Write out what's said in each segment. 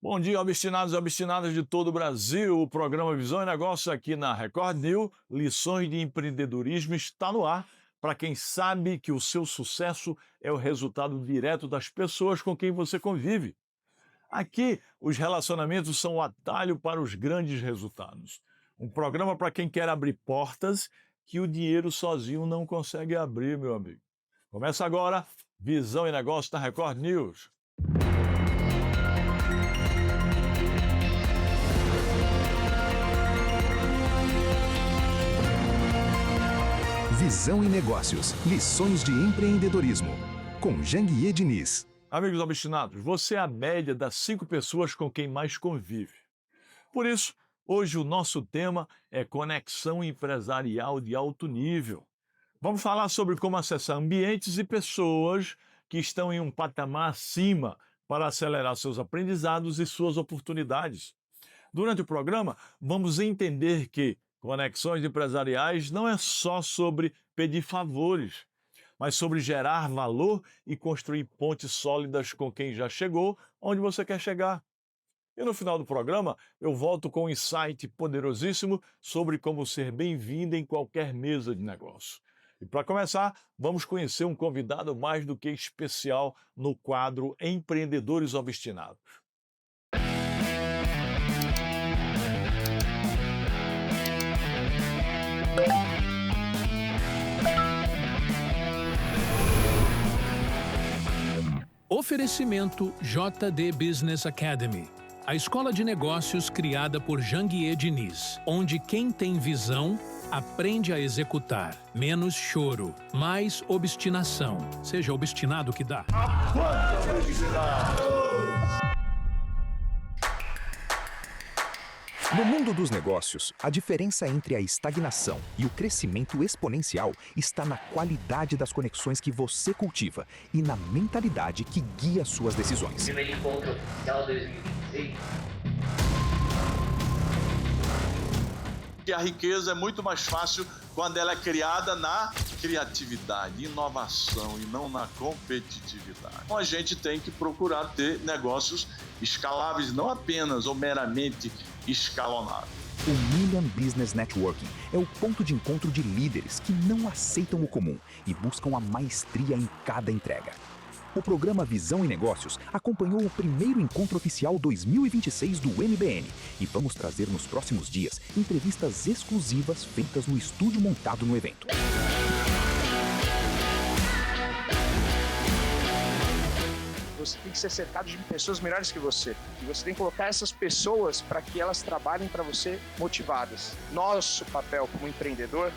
Bom dia, obstinados e obstinadas de todo o Brasil. O programa Visão e Negócio aqui na Record News, Lições de Empreendedorismo, está no ar para quem sabe que o seu sucesso é o resultado direto das pessoas com quem você convive. Aqui, os relacionamentos são o atalho para os grandes resultados. Um programa para quem quer abrir portas que o dinheiro sozinho não consegue abrir, meu amigo. Começa agora, Visão e Negócio na Record News. Visão e Negócios, lições de empreendedorismo, com Janguier Diniz. Amigos obstinados, você é a média das 5 pessoas com quem mais convive. Por isso, hoje o nosso tema é conexão empresarial de alto nível. Vamos falar sobre como acessar ambientes e pessoas que estão em um patamar acima para acelerar seus aprendizados e suas oportunidades. Durante o programa, vamos entender que conexões empresariais não é só sobre pedir favores, mas sobre gerar valor e construir pontes sólidas com quem já chegou onde você quer chegar. E no final do programa, eu volto com um insight poderosíssimo sobre como ser bem-vindo em qualquer mesa de negócio. E para começar, vamos conhecer um convidado mais do que especial no quadro Empreendedores Obstinados. Oferecimento JD Business Academy, a escola de negócios criada por Janguier Diniz, onde quem tem visão aprende a executar. Menos choro, mais obstinação. Seja obstinado que dá. No mundo dos negócios, a diferença entre a estagnação e o crescimento exponencial está na qualidade das conexões que você cultiva e na mentalidade que guia suas decisões. Primeiro encontro oficial 2026. Que a riqueza é muito mais fácil quando ela é criada na criatividade, inovação e não na competitividade. Então a gente tem que procurar ter negócios escaláveis, não apenas ou meramente escalonados. O Million Business Networking é o ponto de encontro de líderes que não aceitam o comum e buscam a maestria em cada entrega. O programa Visão e Negócios acompanhou o primeiro encontro oficial 2026 do MBN e vamos trazer nos próximos dias entrevistas exclusivas feitas no estúdio montado no evento. Você tem que ser cercado de pessoas melhores que você. E você tem que colocar essas pessoas para que elas trabalhem para você motivadas. Nosso papel como empreendedor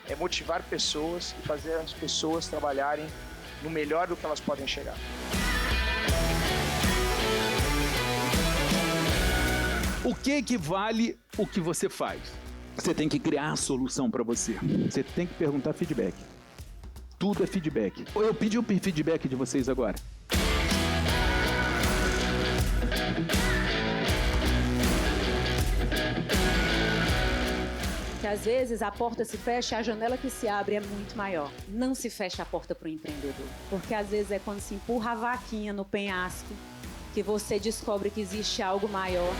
é motivar pessoas e fazer as pessoas trabalharem no melhor do que elas podem chegar. O que vale o que você faz? Você tem que criar a solução para você. Você tem que perguntar feedback. Tudo é feedback. Eu pedi o feedback de vocês agora. Que às vezes a porta se fecha e a janela que se abre é muito maior. Não se fecha a porta para o empreendedor, porque às vezes é quando se empurra a vaquinha no penhasco que você descobre que existe algo maior.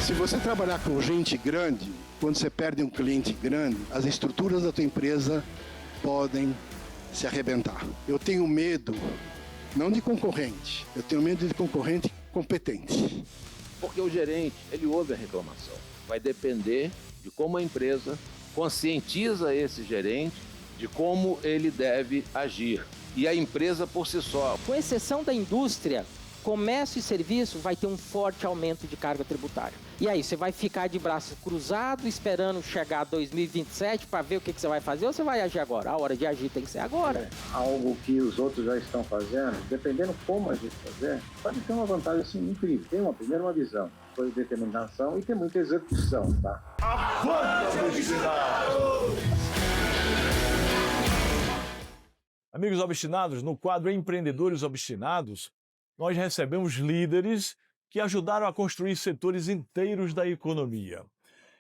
Se você trabalhar com gente grande, quando você perde um cliente grande, as estruturas da tua empresa podem se arrebentar. Eu tenho medo, não de concorrente, eu tenho medo de concorrente competente. Porque o gerente, ele ouve a reclamação. Vai depender de como a empresa conscientiza esse gerente de como ele deve agir. E a empresa por si só. Com exceção da indústria, comércio e serviço vai ter um forte aumento de carga tributária. E aí, você vai ficar de braço cruzado esperando chegar 2027 para ver o que você vai fazer ou você vai agir agora? A hora de agir tem que ser agora. Algo que os outros já estão fazendo, dependendo como a gente fazer, pode ter uma vantagem assim, incrível. Tem uma visão, depois determinação e tem muita execução, tá? Amigos obstinados, no quadro Empreendedores Obstinados, nós recebemos líderes que ajudaram a construir setores inteiros da economia.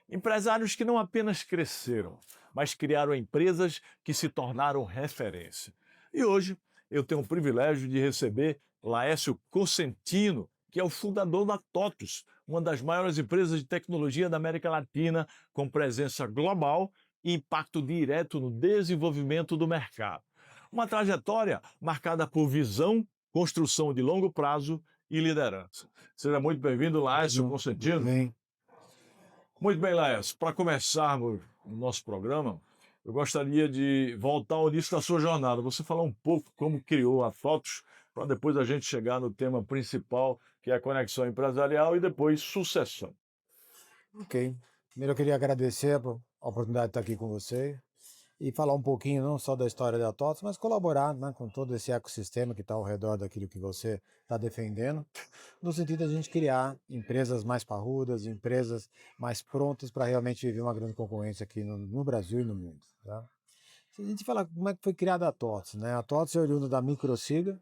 Empresários que não apenas cresceram, mas criaram empresas que se tornaram referência. E hoje eu tenho o privilégio de receber Laércio Cosentino, que é o fundador da TOTUS, uma das maiores empresas de tecnologia da América Latina, com presença global e impacto direto no desenvolvimento do mercado. Uma trajetória marcada por visão, construção de longo prazo e liderança. Seja muito bem-vindo, Laércio Cosentino. Bem. Muito bem, Laércio. Para começarmos o nosso programa, eu gostaria de voltar ao início da sua jornada. Você falar um pouco como criou a TOTUS, para depois a gente chegar no tema principal, que é a conexão empresarial e depois sucessão. Ok. Primeiro eu queria agradecer a oportunidade de estar aqui com você e falar um pouquinho não só da história da TOTUS, mas colaborar, né, com todo esse ecossistema que está ao redor daquilo que você está defendendo, no sentido de a gente criar empresas mais parrudas, empresas mais prontas para realmente viver uma grande concorrência aqui no Brasil e no mundo. Tá? Se a gente falar como é que foi criada a TOTUS, né? A TOTUS é oriunda da Microsiga.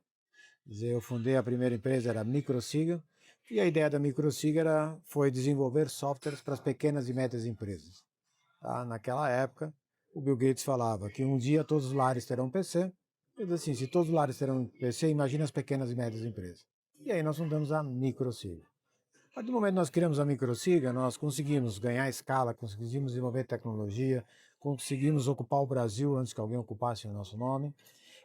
Eu fundei a primeira empresa, era a Microsiga, e a ideia da Microsiga foi desenvolver softwares para as pequenas e médias empresas. Tá? Naquela época, o Bill Gates falava que um dia todos os lares terão PC. Eu disse assim, se todos os lares terão PC, imagina as pequenas e médias empresas. E aí nós fundamos a Microsiga. A partir do momento que nós criamos a Microsiga, nós conseguimos ganhar escala, conseguimos desenvolver tecnologia, conseguimos ocupar o Brasil antes que alguém ocupasse o nosso nome.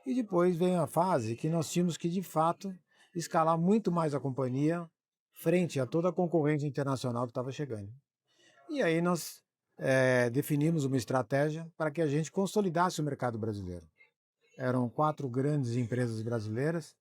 E depois veio a fase que nós tínhamos que, de fato, escalar muito mais a companhia frente a toda a concorrência internacional que estava chegando. E aí nós definimos uma estratégia para que a gente consolidasse o mercado brasileiro. Eram 4 grandes empresas brasileiras,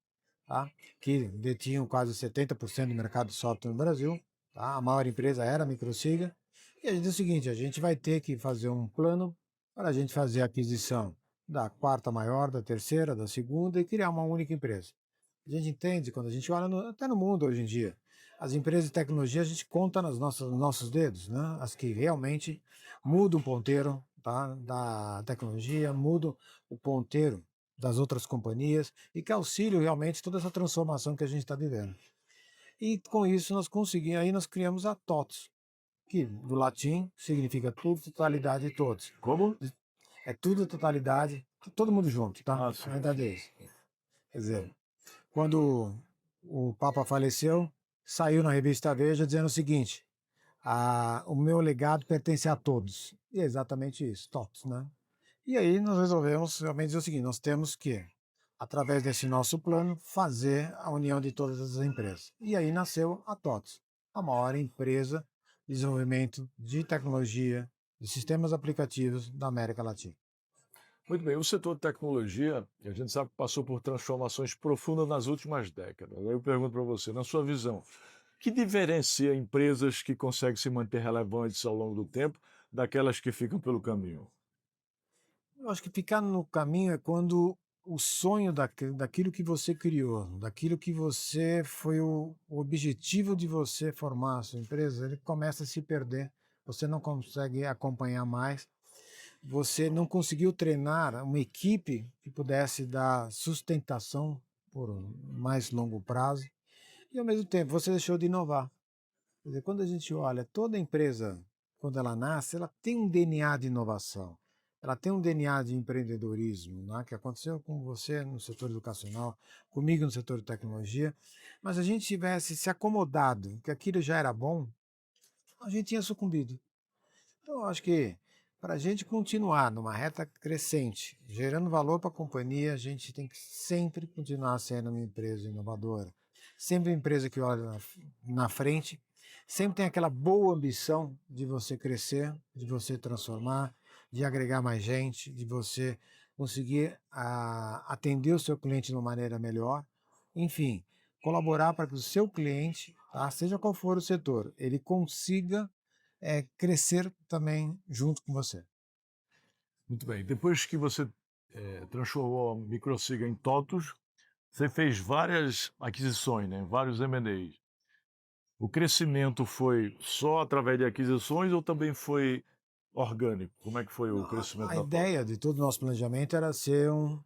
tá, que detinham quase 70% do mercado de software no Brasil. Tá? A maior empresa era a Microsiga. E a gente disse o seguinte, a gente vai ter que fazer um plano para a gente fazer a aquisição da 4ª maior, da 3ª, da 2ª e criar uma única empresa. A gente entende, quando a gente olha até no mundo hoje em dia, as empresas de tecnologia a gente conta nos nossos dedos, né? As que realmente mudam o ponteiro, tá, da tecnologia, mudam o ponteiro das outras companhias e que auxiliam realmente toda essa transformação que a gente está vivendo. E com isso nós conseguimos, aí nós criamos a TOTUS, que do latim significa tudo, totalidade e todos. Como? É tudo totalidade, todo mundo junto, tá? Nossa. A verdade é isso. Quer dizer, quando o Papa faleceu, saiu na revista Veja dizendo o seguinte, o meu legado pertence a todos. E é exatamente isso, TOTUS, né? E aí nós resolvemos realmente dizer o seguinte, nós temos que, através desse nosso plano, fazer a união de todas as empresas. E aí nasceu a TOTUS, a maior empresa de desenvolvimento de tecnologia, de sistemas aplicativos da América Latina. Muito bem, o setor de tecnologia, a gente sabe que passou por transformações profundas nas últimas décadas. Aí eu pergunto para você, na sua visão, o que diferencia empresas que conseguem se manter relevantes ao longo do tempo daquelas que ficam pelo caminho? Eu acho que ficar no caminho é quando o sonho daquilo que você criou, daquilo que você foi o objetivo de você formar a sua empresa, ele começa a se perder. Você não consegue acompanhar mais, você não conseguiu treinar uma equipe que pudesse dar sustentação por um mais longo prazo e ao mesmo tempo você deixou de inovar. Quer dizer, quando a gente olha, toda empresa, quando ela nasce, ela tem um DNA de inovação, ela tem um DNA de empreendedorismo, né, que aconteceu com você no setor educacional, comigo no setor de tecnologia, mas a gente tivesse se acomodado, que aquilo já era bom, a gente tinha sucumbido. Então, eu acho que para a gente continuar numa reta crescente, gerando valor para a companhia, a gente tem que sempre continuar sendo uma empresa inovadora. Sempre uma empresa que olha na frente, sempre tem aquela boa ambição de você crescer, de você transformar, de agregar mais gente, de você conseguir atender o seu cliente de uma maneira melhor. Enfim, colaborar para que o seu cliente, tá, seja qual for o setor, ele consiga crescer também junto com você. Muito bem. Depois que você transformou a Microsiga em TOTUS, você fez várias aquisições, né? Vários M&As. O crescimento foi só através de aquisições ou também foi orgânico? Como é que foi o crescimento da TOTUS? A ideia de todo o nosso planejamento era ser um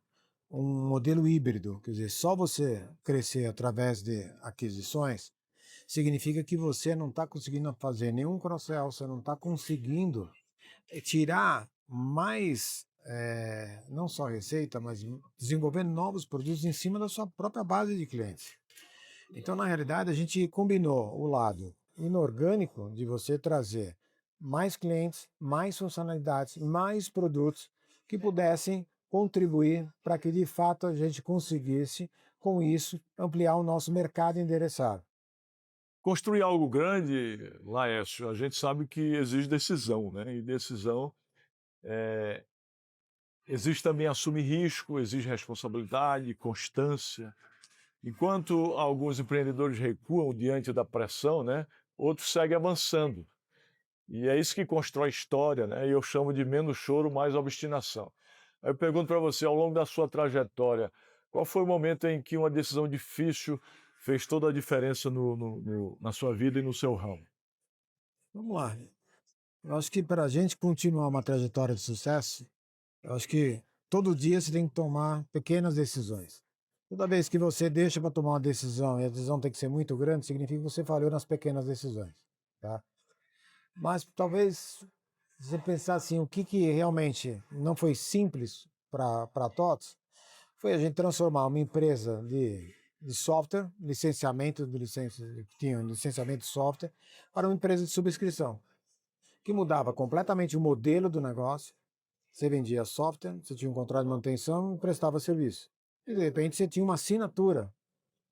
modelo híbrido, quer dizer, só você crescer através de aquisições significa que você não está conseguindo fazer nenhum cross-sell, você não está conseguindo tirar mais não só receita, mas desenvolvendo novos produtos em cima da sua própria base de clientes. Então, na realidade, a gente combinou o lado inorgânico de você trazer mais clientes, mais funcionalidades, mais produtos que pudessem contribuir para que, de fato, a gente conseguisse, com isso, ampliar o nosso mercado endereçado. Construir algo grande, Laércio, a gente sabe que exige decisão, né? E decisão exige também assumir risco, exige responsabilidade, constância. Enquanto alguns empreendedores recuam diante da pressão, né? Outros seguem avançando. E é isso que constrói história, né? E eu chamo de menos choro, mais obstinação. Aí eu pergunto para você, ao longo da sua trajetória, qual foi o momento em que uma decisão difícil fez toda a diferença na sua vida e no seu ramo? Vamos lá. Eu acho que para a gente continuar uma trajetória de sucesso, eu acho que todo dia você tem que tomar pequenas decisões. Toda vez que você deixa para tomar uma decisão e a decisão tem que ser muito grande, significa que você falhou nas pequenas decisões, tá? Mas talvez você pensar assim, o que realmente não foi simples para a TOTS, foi a gente transformar uma empresa de software, que tinha um licenciamento de software, para uma empresa de subscrição, que mudava completamente o modelo do negócio. Você vendia software, você tinha um contrato de manutenção e prestava serviço. E de repente você tinha uma assinatura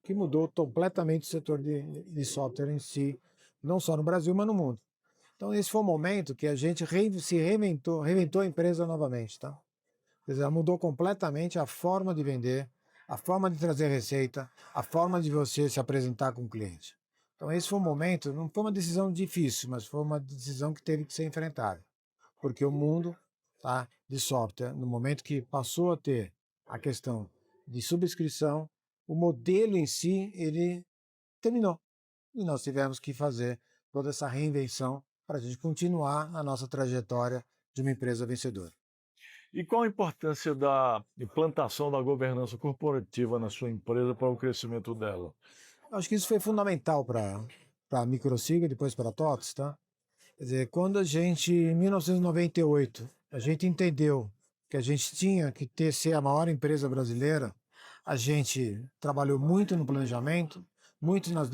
que mudou completamente o setor de software em si, não só no Brasil, mas no mundo. Então esse foi o momento que a gente reinventou a empresa novamente, tá? Quer dizer, ela mudou completamente a forma de vender, a forma de trazer receita, a forma de você se apresentar com o cliente. Então esse foi um momento, não foi uma decisão difícil, mas foi uma decisão que teve que ser enfrentada. Porque o mundo, tá, de software, no momento que passou a ter a questão de subscrição, o modelo em si, ele terminou. E nós tivemos que fazer toda essa reinvenção para a gente continuar a nossa trajetória de uma empresa vencedora. E qual a importância da implantação da governança corporativa na sua empresa para o crescimento dela? Acho que isso foi fundamental para a Microsiga, depois para a TOTS, tá? Quer dizer, quando a gente, em 1998, a gente entendeu que a gente tinha que ser a maior empresa brasileira, a gente trabalhou muito no planejamento, muito nas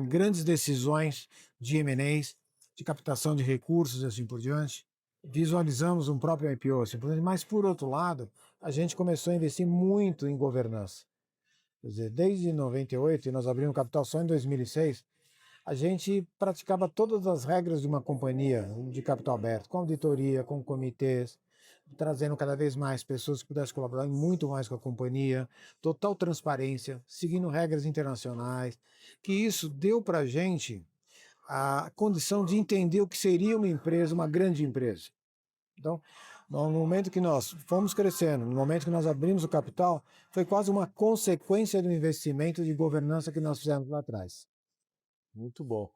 grandes decisões de M&As, de captação de recursos e assim por diante. Visualizamos um próprio IPO, assim por diante, mas por outro lado, a gente começou a investir muito em governança. Quer dizer, desde 98, e nós abrimos capital só em 2006, a gente praticava todas as regras de uma companhia de capital aberto, com auditoria, com comitês, trazendo cada vez mais pessoas que pudessem colaborar muito mais com a companhia, total transparência, seguindo regras internacionais, que isso deu para a gente a condição de entender o que seria uma empresa, uma grande empresa. Então, no momento que nós fomos crescendo, no momento que nós abrimos o capital, foi quase uma consequência do investimento de governança que nós fizemos lá atrás. Muito bom.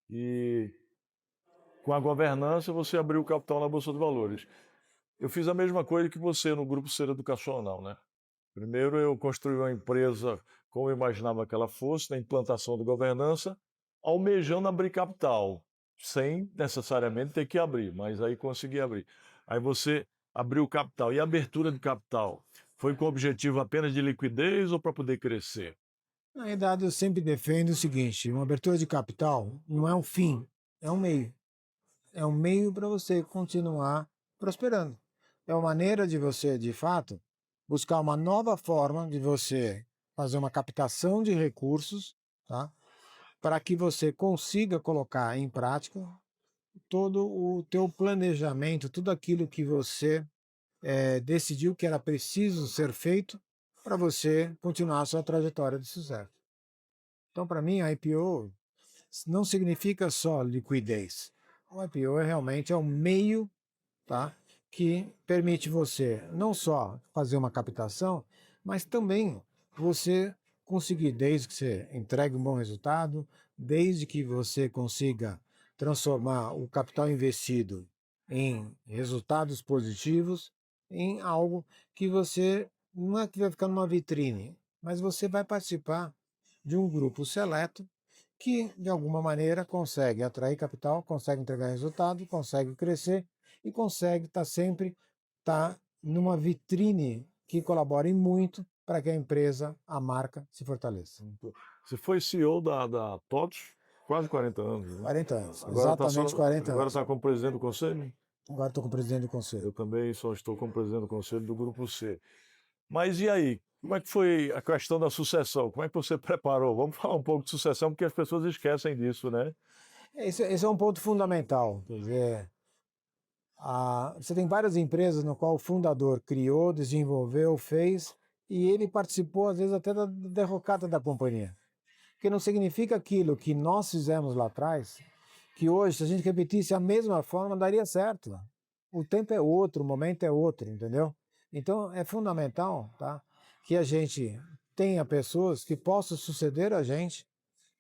E com a governança você abriu o capital na Bolsa de Valores. Eu fiz a mesma coisa que você no Grupo Ser Educacional, né? Primeiro eu construí uma empresa como eu imaginava que ela fosse, na implantação de governança, almejando abrir capital, sem necessariamente ter que abrir, mas aí consegui abrir. Aí você abriu o capital. E a abertura de capital foi com o objetivo apenas de liquidez ou para poder crescer? Na verdade, eu sempre defendo o seguinte: uma abertura de capital não é um fim, é um meio. É um meio para você continuar prosperando. É uma maneira de você, de fato, buscar uma nova forma de você fazer uma captação de recursos, tá? Para que você consiga colocar em prática todo o teu planejamento, tudo aquilo que você decidiu que era preciso ser feito para você continuar a sua trajetória de sucesso. Então, para mim, a IPO não significa só liquidez. O IPO realmente é um meio, tá, que permite você não só fazer uma captação, mas também você conseguir, desde que você entregue um bom resultado, desde que você consiga transformar o capital investido em resultados positivos, em algo que você não é que vai ficar numa vitrine, mas você vai participar de um grupo seleto que, de alguma maneira, consegue atrair capital, consegue entregar resultado, consegue crescer e consegue sempre estar numa vitrine que colabore muito para que a empresa, a marca, se fortaleça. Você foi CEO da TOTVS quase 40 anos, né? 40 anos, Agora tá exatamente 40 agora anos. está como presidente do conselho? Agora estou como presidente do conselho. Eu também só estou como presidente do conselho do Grupo C. Mas e aí? Como é que foi a questão da sucessão? Como é que você preparou? Vamos falar um pouco de sucessão, porque as pessoas esquecem disso, né? Esse é um ponto fundamental. Quer dizer, você tem várias empresas no qual o fundador criou, desenvolveu, fez, e ele participou, às vezes, até da derrocada da companhia. Porque não significa aquilo que nós fizemos lá atrás, que hoje, se a gente repetisse a mesma forma, daria certo. O tempo é outro, o momento é outro, entendeu? Então, é fundamental, tá, que a gente tenha pessoas que possam suceder a gente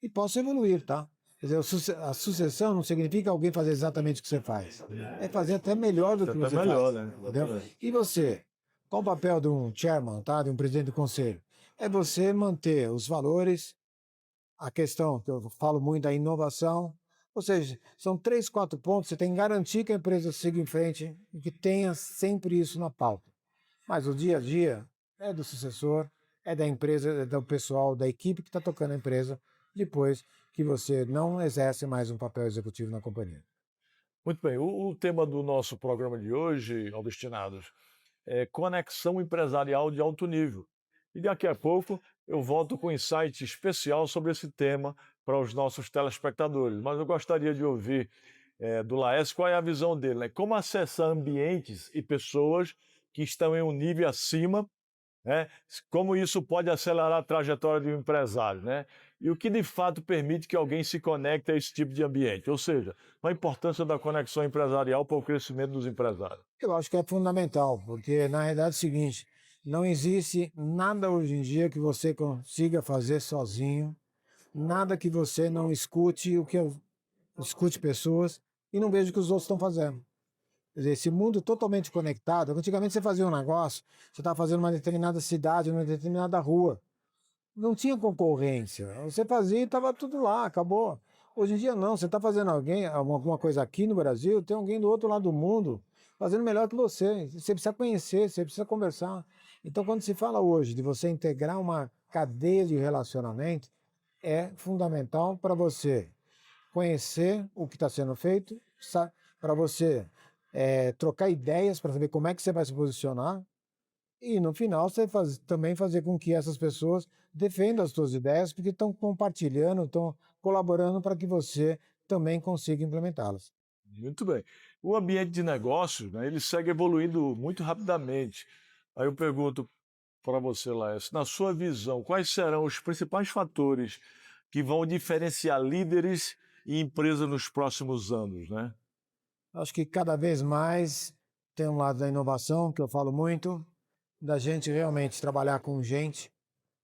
e possam evoluir, tá? Quer dizer, a sucessão não significa alguém fazer exatamente o que você faz. É fazer até melhor do que você melhor, faz. né? Entendeu? E você? Qual o papel de um chairman, tá? De um presidente do conselho? É você manter os valores, a questão que eu falo muito da inovação, ou seja, são 3, 4 pontos, você tem que garantir que a empresa siga em frente e que tenha sempre isso na pauta. Mas o dia a dia é do sucessor, é da empresa, é do pessoal, da equipe que está tocando a empresa, depois que você não exerce mais um papel executivo na companhia. Muito bem, o tema do nosso programa de hoje, ao destinados, é conexão empresarial de alto nível. E daqui a pouco eu volto com um insight especial sobre esse tema para os nossos telespectadores. Mas eu gostaria de ouvir do Laércio qual é a visão dele, né? Como acessar ambientes e pessoas que estão em um nível acima, né? Como isso pode acelerar a trajetória de um empresário, né? E o que de fato permite que alguém se conecte a esse tipo de ambiente, ou seja, a importância da conexão empresarial para o crescimento dos empresários. Eu acho que é fundamental, porque na realidade é o seguinte, não existe nada hoje em dia que você consiga fazer sozinho, nada que você não escute, escute pessoas e não veja o que os outros estão fazendo. Quer dizer, esse mundo totalmente conectado, antigamente você fazia um negócio, você estava fazendo uma determinada cidade, uma determinada rua, não tinha concorrência, você fazia e estava tudo lá, acabou. Hoje em dia não, você está fazendo alguma coisa aqui no Brasil, tem alguém do outro lado do mundo fazendo melhor que você precisa conhecer, você precisa conversar. Então quando se fala hoje de você integrar uma cadeia de relacionamento, é fundamental para você conhecer o que está sendo feito, para você trocar ideias para saber como é que você vai se posicionar e no final você também fazer com que essas pessoas defendam as suas ideias porque estão compartilhando, estão colaborando para que você também consiga implementá-las. Muito bem. O ambiente de negócios, né, ele segue evoluindo muito rapidamente. Aí eu pergunto para você, Laércio, na sua visão, quais serão os principais fatores que vão diferenciar líderes e empresas nos próximos anos, né? Acho que cada vez mais tem um lado da inovação, que eu falo muito, da gente realmente trabalhar com gente,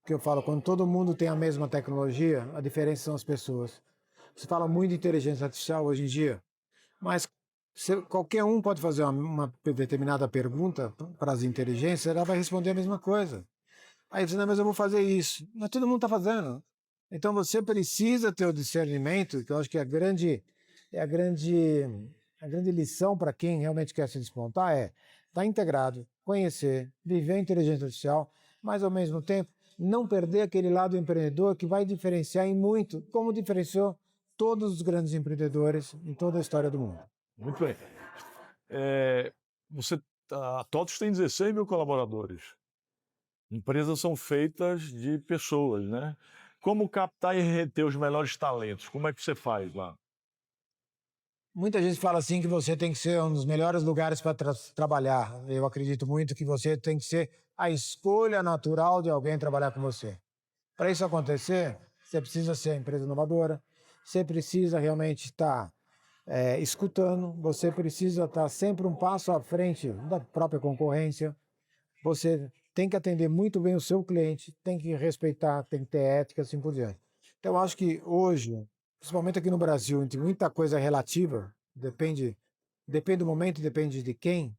que eu falo, quando todo mundo tem a mesma tecnologia, a diferença são as pessoas. Você fala muito de inteligência artificial hoje em dia, mas qualquer um pode fazer uma determinada pergunta para as inteligências, ela vai responder a mesma coisa. Aí você, não, mas eu vou fazer isso. Mas todo mundo está fazendo. Então você precisa ter o discernimento, que eu acho que a grande lição para quem realmente quer se despontar é estar integrado, conhecer, viver a inteligência artificial, mas ao mesmo tempo não perder aquele lado empreendedor que vai diferenciar em muito, como diferenciou todos os grandes empreendedores em toda a história do mundo. Muito bem. A TOTVS tem 16 mil colaboradores. Empresas são feitas de pessoas, né? Como captar e reter os melhores talentos? Como é que você faz lá? Muita gente fala assim que você tem que ser um dos melhores lugares para trabalhar. Eu acredito muito que você tem que ser a escolha natural de alguém trabalhar com você. Para isso acontecer, você precisa ser uma empresa inovadora, você precisa realmente estar escutando, você precisa estar sempre um passo à frente da própria concorrência, você tem que atender muito bem o seu cliente, tem que respeitar, tem que ter ética, assim por diante. Então, eu acho que hoje, principalmente aqui no Brasil, onde muita coisa é relativa, depende do momento e depende de quem,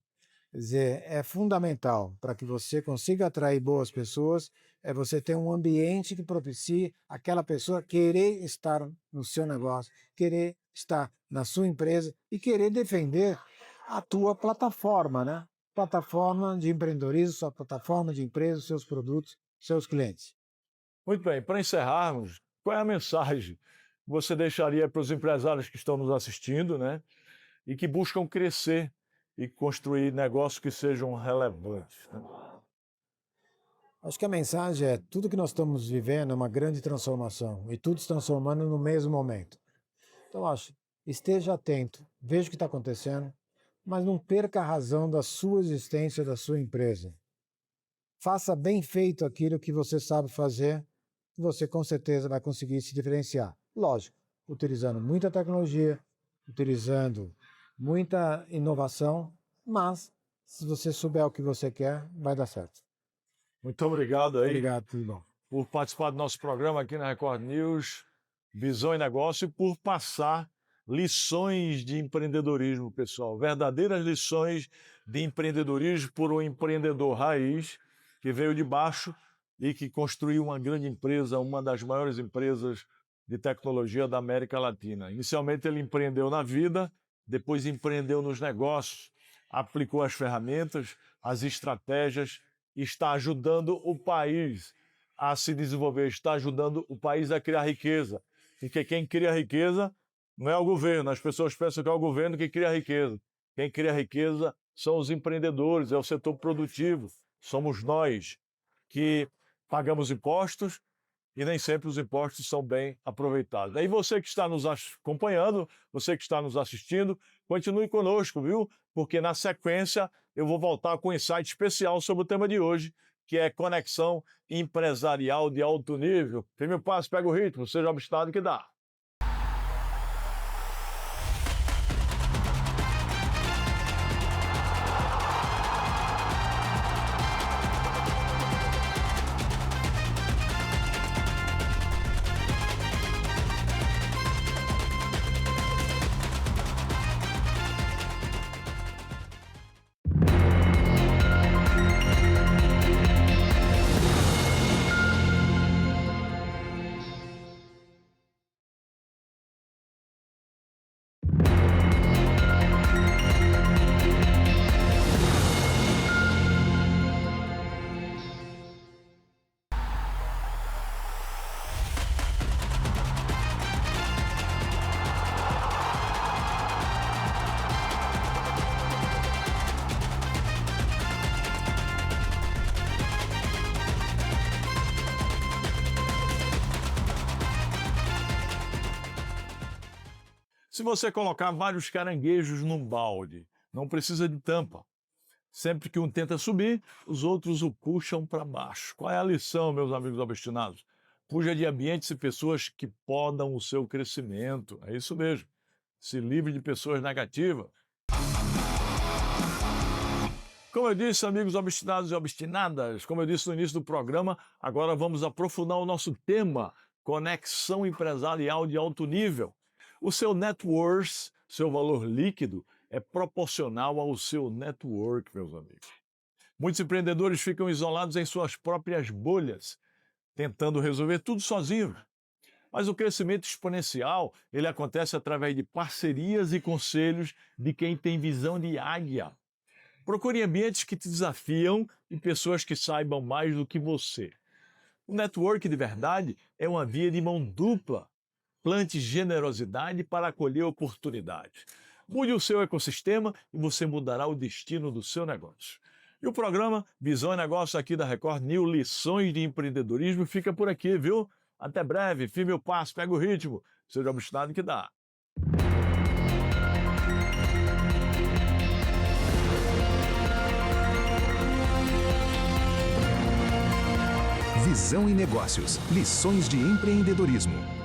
quer dizer, é fundamental para que você consiga atrair boas pessoas, é você ter um ambiente que propicie aquela pessoa querer estar no seu negócio, querer estar na sua empresa e querer defender a tua plataforma, né? plataforma de empreendedorismo, sua plataforma de empresa, seus produtos, seus clientes. Muito bem, para encerrarmos, qual é a mensagem que você deixaria para os empresários que estão nos assistindo, né? E que buscam crescer e construir negócios que sejam relevantes, né? Acho que a mensagem é: tudo que nós estamos vivendo é uma grande transformação e tudo se transformando no mesmo momento. Então, acho, esteja atento, veja o que está acontecendo, mas não perca a razão da sua existência, da sua empresa. Faça bem feito aquilo que você sabe fazer, e você com certeza vai conseguir se diferenciar. Lógico, utilizando muita tecnologia, utilizando muita inovação, mas se você souber o que você quer, vai dar certo. Muito obrigado aí. Obrigado, tudo bom. Por participar do nosso programa aqui na Record News, Visão e Negócio, e por passar lições de empreendedorismo, pessoal. Verdadeiras lições de empreendedorismo por um empreendedor raiz que veio de baixo e que construiu uma grande empresa, uma das maiores empresas de tecnologia da América Latina. Inicialmente ele empreendeu na vida, depois empreendeu nos negócios, aplicou as ferramentas, as estratégias, está ajudando o país a se desenvolver, está ajudando o país a criar riqueza. Porque quem cria riqueza não é o governo, as pessoas pensam que é o governo que cria riqueza. Quem cria riqueza são os empreendedores, é o setor produtivo, somos nós que pagamos impostos e nem sempre os impostos são bem aproveitados. Aí você que está nos acompanhando, você que está nos assistindo, continue conosco, viu? Porque na sequência eu vou voltar com um insight especial sobre o tema de hoje, que é conexão empresarial de alto nível. Firme o passo, pega o ritmo, seja obstinado que dá. Se você colocar vários caranguejos num balde, não precisa de tampa. Sempre que um tenta subir, os outros o puxam para baixo. Qual é a lição, meus amigos obstinados? Fuja de ambientes e pessoas que podam o seu crescimento. É isso mesmo. Se livre de pessoas negativas. Como eu disse, amigos obstinados e obstinadas, como eu disse no início do programa, agora vamos aprofundar o nosso tema, conexão empresarial de alto nível. O seu net worth, seu valor líquido, é proporcional ao seu network, meus amigos. Muitos empreendedores ficam isolados em suas próprias bolhas, tentando resolver tudo sozinhos. Mas o crescimento exponencial, ele acontece através de parcerias e conselhos de quem tem visão de águia. Procure ambientes que te desafiam e pessoas que saibam mais do que você. O network de verdade é uma via de mão dupla. Plante generosidade para acolher oportunidades. Mude o seu ecossistema e você mudará o destino do seu negócio. E o programa Visão e Negócio aqui da Record News, Lições de Empreendedorismo, fica por aqui, viu? Até breve, firme o passo, pega o ritmo, seja obstinado que dá. Visão e Negócios, Lições de Empreendedorismo.